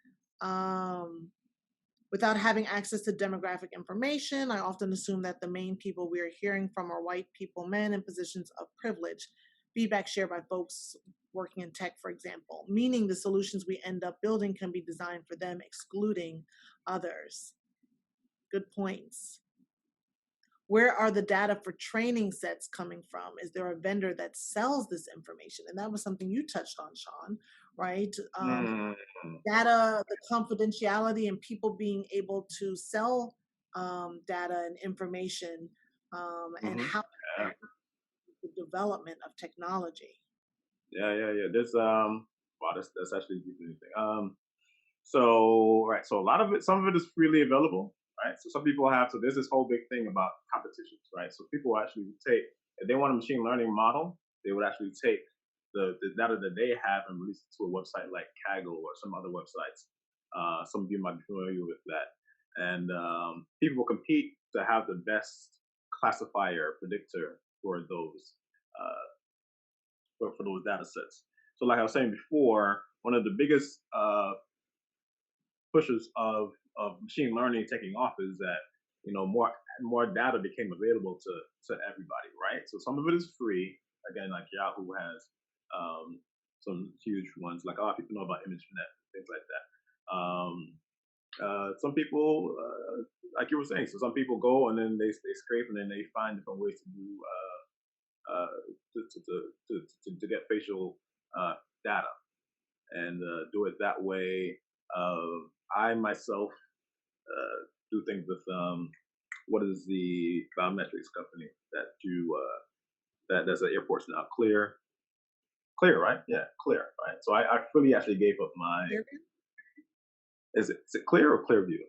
without having access to demographic information, I often assume that the main people we are hearing from are white people, men in positions of privilege. Feedback shared by folks working in tech, for example, meaning the solutions we end up building can be designed for them, excluding others. Good points. Where are the data for training sets coming from? Is there a vendor that sells this information? And that was something you touched on, Shaun, right? Data, the confidentiality, and people being able to sell data and information, and Mm-hmm. how Yeah. the development of technology. Yeah. There's wow, that's actually a deep thing. So right, so a lot of it, some of it is freely available, right? So some people have, so there's this whole big thing about competitions, right? So people actually take, if they want a machine learning model, they would actually take the data that they have and release it to a website like Kaggle or some other websites. Some of you might be familiar with that. And people will compete to have the best classifier predictor for those for those data sets. So, like I was saying before, one of the biggest pushes of machine learning taking off is that more data became available to everybody, right? So some of it is free. Again, like Yahoo has some huge ones, like a lot of people know about ImageNet, things like that. Some people, like you were saying, so some people go and then they scrape and then they find different ways to do to get facial data and do it that way. I myself do things with what is the biometrics company that do that does the airports now? Clear, right? Yeah, Clear, right? So I fully actually gave up my. Is it Clear or Clearview?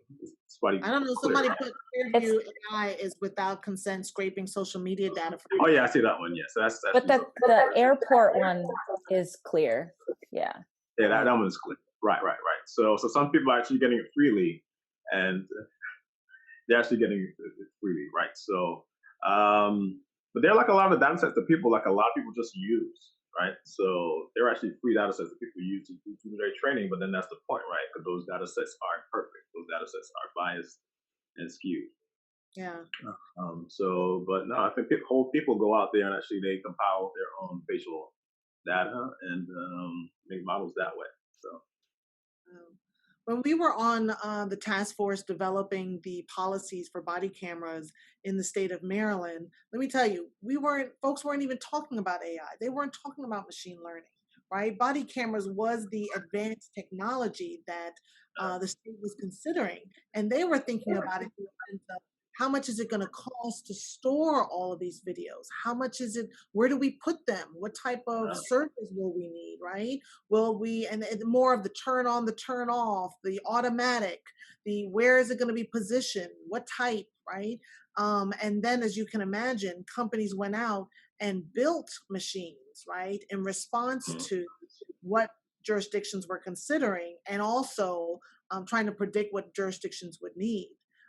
I don't know. Clear, Somebody right? put Clearview AI is without consent scraping social media data. Oh yeah, I see that one. Yes, that's but the airport one is Clear. Yeah. Yeah, that one's Clear. Right. So some people are actually getting it freely, and they're actually getting it freely, right? So, but they're like a lot of data sets that people, like a lot of people just use, right? So they're actually free data sets that people use to do their training, but then that's the point, right? Because those data sets aren't perfect. Those data sets are biased and skewed. Yeah. But no, I think whole people go out there and actually they compile their own facial data and make models that way. So. When we were on the task force developing the policies for body cameras in the state of Maryland, let me tell you, folks weren't even talking about AI. They weren't talking about machine learning, right? Body cameras was the advanced technology that the state was considering. And they were thinking about it in the sense of, how much is it going to cost to store all of these videos? How much is it? Where do we put them? What type of servers will we need, right? Will we, and more of the turn on, the turn off, the automatic, the where is it going to be positioned? What type, right? And then as you can imagine, companies went out and built machines, right? In response to what jurisdictions were considering and also trying to predict what jurisdictions would need.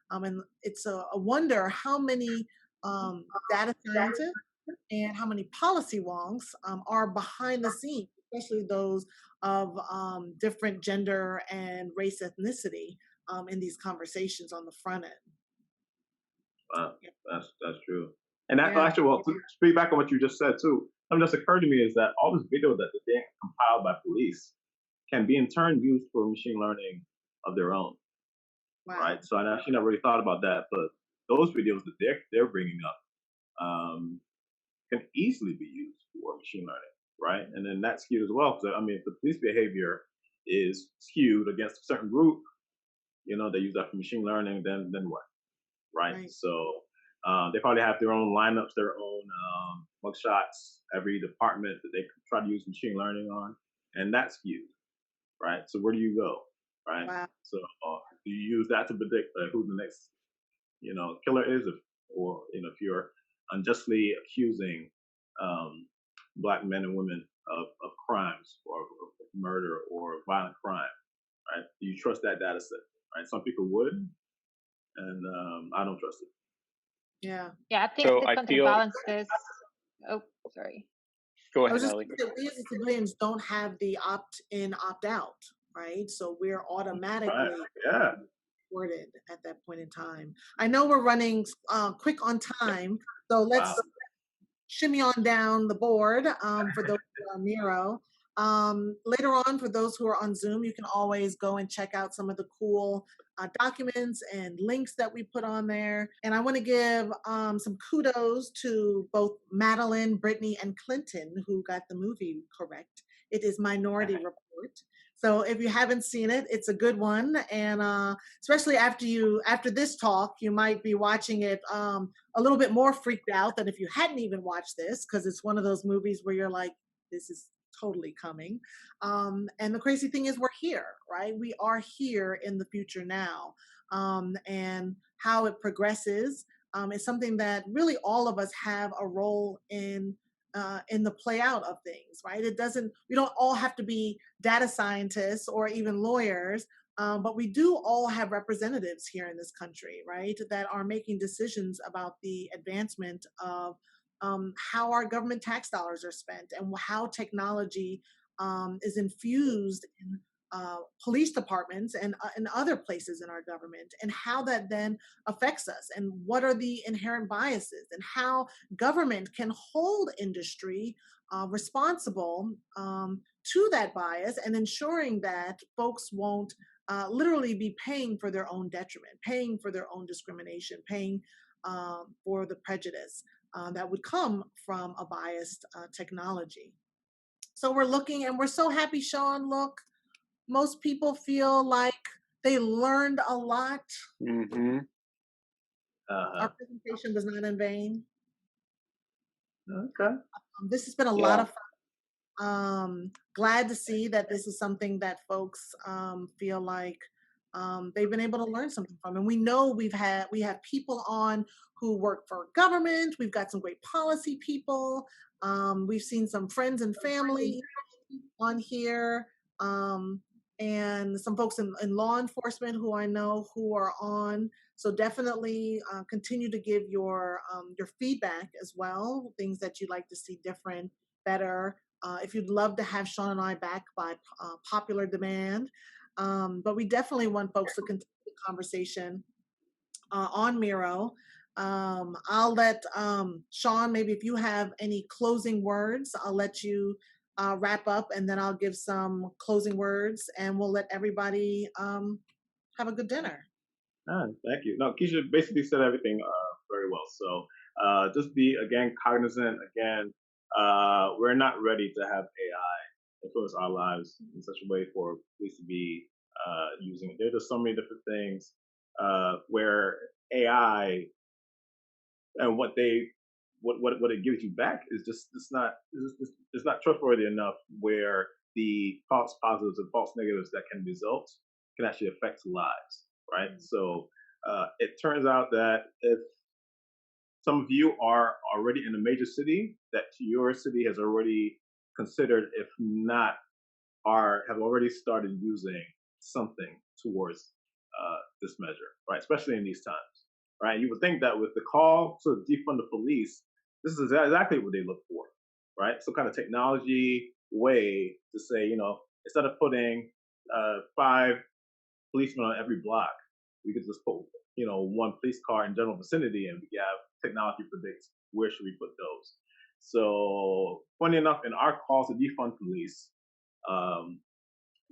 And it's a wonder how many data scientists and how many policy wonks are behind the scenes, especially those of different gender and race ethnicity in these conversations on the front end. Wow, that's true. And that actually, well, to speak back on what you just said too, something just occurred to me is that all this video that is being compiled by police can be in turn used for machine learning of their own. Wow. Right. So I actually never really thought about that, but those videos that they're bringing up can easily be used for machine learning, right? And then that's skewed as well. Because I mean, if the police behavior is skewed against a certain group, they use that for machine learning. Then what, right? So they probably have their own lineups, their own mugshots. Every department that they try to use machine learning on, and that's skewed, right? So where do you go, right? Wow. So do you use that to predict who the next, killer is, if you're unjustly accusing Black men and women of crimes or murder or violent crime, right? Do you trust that data set, right? Some people would, and I don't trust it. Yeah. Yeah, I think the counterbalance is. Oh, sorry. Go ahead, Ellie. We as civilians don't have the opt-in, opt-out, right? So we're automatically reported at that point in time. I know we're running quick on time, so let's shimmy on down the board for those who are Miro. Later on, for those who are on Zoom, you can always go and check out some of the cool documents and links that we put on there. And I want to give some kudos to both Madeline, Brittany, and Clinton, who got the movie correct. It is Minority Report. So if you haven't seen it, it's a good one. And especially after this talk, you might be watching it a little bit more freaked out than if you hadn't even watched this, because it's one of those movies where you're like, this is totally coming. And the crazy thing is we're here, right? We are here in the future now. And how it progresses is something that really all of us have a role in the play out of things, right? We don't all have to be data scientists or even lawyers, but we do all have representatives here in this country, right? That are making decisions about the advancement of how our government tax dollars are spent and how technology is infused in police departments and in other places in our government, and how that then affects us, and what are the inherent biases, and how government can hold industry responsible to that bias, and ensuring that folks won't literally be paying for their own detriment, paying for their own discrimination, paying for the prejudice that would come from a biased technology. So we're looking, and we're so happy, Shaun. Look, most people feel like they learned a lot. Mm-hmm. Our presentation was not in vain. Okay. This has been a lot of fun. Glad to see that this is something that folks feel like they've been able to learn something from. And we know we have people on who work for government. We've got some great policy people. We've seen some friends and family on here, and some folks in law enforcement who I know who are on. So definitely continue to give your feedback as well, things that you'd like to see different, better. If you'd love to have Shaun and I back by popular demand. But we definitely want folks to continue the conversation on Miro. I'll let Shaun, maybe if you have any closing words, I'll let you wrap up, and then I'll give some closing words, and we'll let everybody have a good dinner. Thank you. No, Kisha basically said everything very well. So just be, again, cognizant. Again, we're not ready to have AI influence our lives in such a way for police to be using it. There's just so many different things where AI and what it gives you back is just it's not trustworthy enough, where the false positives and false negatives that can result can actually affect lives, right? So it turns out that if some of you are already in a major city, that your city has already considered, if not have already started using something towards this measure, right? Especially in these times, right? You would think that with the call to defund the police, this is exactly what they look for, right? Some kind of technology way to say, instead of putting 5 policemen on every block, we could just put, 1 police car in general vicinity, and we have technology predicts where should we put those. So funny enough, in our calls to defund police,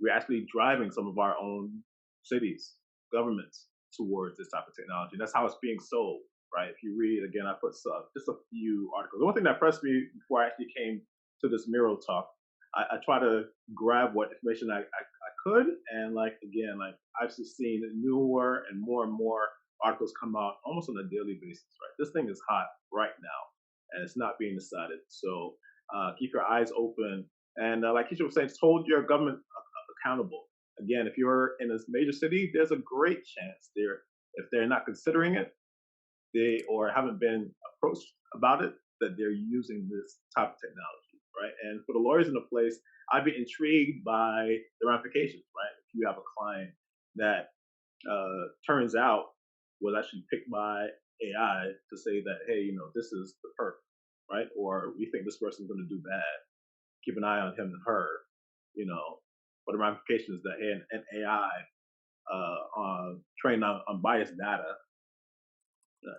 we're actually driving some of our own cities, governments, towards this type of technology. That's how it's being sold, right? If you read, again, I put just a few articles. The one thing that pressed me before I actually came to this Miro talk, I try to grab what information I could, and again, I've just seen newer and more articles come out almost on a daily basis, right? This thing is hot right now, and it's not being decided. So keep your eyes open, and like Kisha was saying, hold your government accountable. Again, if you're in a major city, there's a great chance if they're not considering it, or haven't been approached about it, that they're using this type of technology, right? And for the lawyers in the place, I'd be intrigued by the ramifications, right? If you have a client that turns out was actually picked by AI to say that, hey, this is the perp, right? Or we think this person's going to do bad. Keep an eye on him and her, what the ramifications that an AI trained on biased data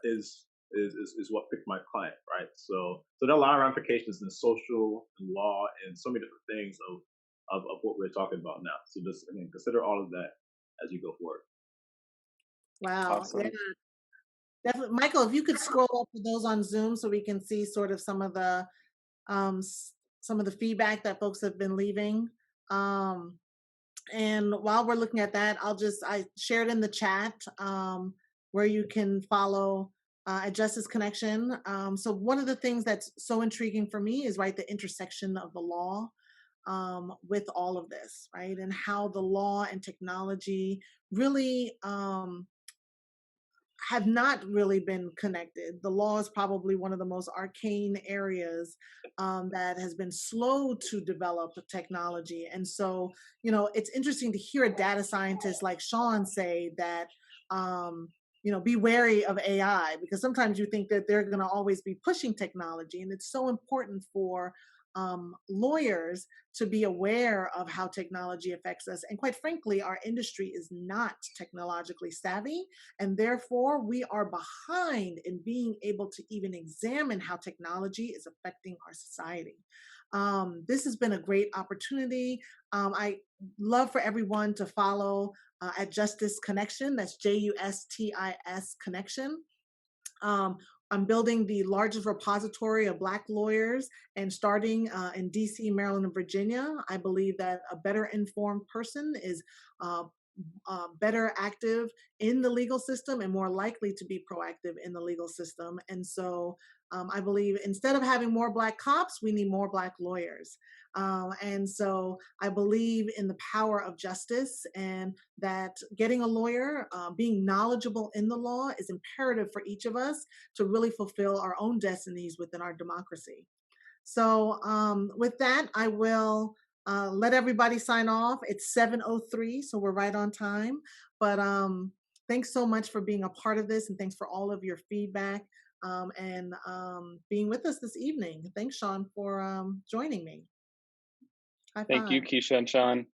is what picked my client, right? So there are a lot of ramifications in social and law and so many different things of what we're talking about now. So just consider all of that as you go forward. Wow. Awesome. Yeah. Definitely. Michael, if you could scroll up for those on Zoom so we can see sort of some of the feedback that folks have been leaving. And while we're looking at that, I shared in the chat where you can follow at Justice Connection. So one of the things that's so intriguing for me is, right, the intersection of the law with all of this, right? And how the law and technology really have not really been connected. The law is probably one of the most arcane areas that has been slow to develop technology. And so, it's interesting to hear a data scientist like Shaun say that, be wary of AI, because sometimes you think that they're going to always be pushing technology, and it's so important for lawyers to be aware of how technology affects us. And quite frankly, our industry is not technologically savvy, and therefore we are behind in being able to even examine how technology is affecting our society. This has been a great opportunity. I love for everyone to follow at Justice Connection. That's JUSTIS Connection. I'm building the largest repository of Black lawyers, and starting in DC, Maryland, and Virginia. I believe that a better informed person is better active in the legal system and more likely to be proactive in the legal system. And so I believe instead of having more Black cops, we need more Black lawyers. And so I believe in the power of justice, and that getting a lawyer, being knowledgeable in the law is imperative for each of us to really fulfill our own destinies within our democracy. So with that, I will let everybody sign off. It's 7:03, so we're right on time. But thanks so much for being a part of this, and thanks for all of your feedback and being with us this evening. Thanks, Shaun, for joining me. High Thank you, five. Kisha and Shaun.